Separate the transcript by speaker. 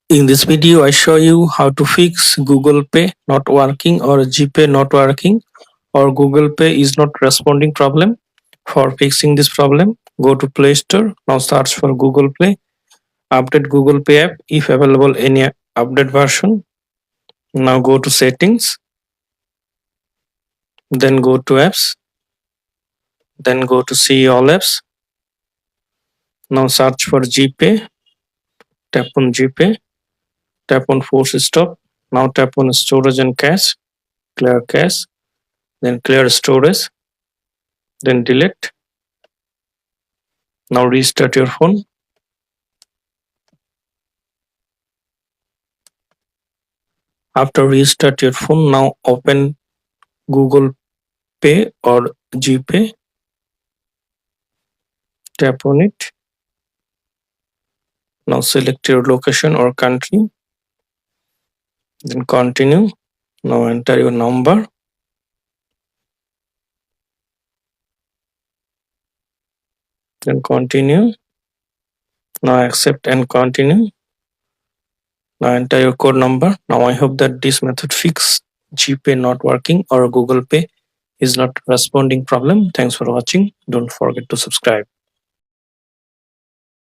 Speaker 1: In this video, I show you how to fix Google Pay not working or GPay not working or Google Pay is not responding problem. For fixing this problem, go to Play Store. Now search for Google Play. Update Google Pay app if available any update version. Now go to Settings. Then go to Apps. Then go to See All Apps. Now search for GPay. Tap on GPay. Tap on Force Stop. Now tap on Storage and Cache. Clear cache. Then clear storage. Then delete. Now restart your phone. After restart your phone, now open Google Pay or GPay. Tap on it. Now select your location or country. Then continue. Now enter your number. Then continue. Now accept and continue. Now enter your code number. Now I hope that this method fix GPay not working or Google Pay is not responding problem. Thanks for watching. Don't forget to subscribe.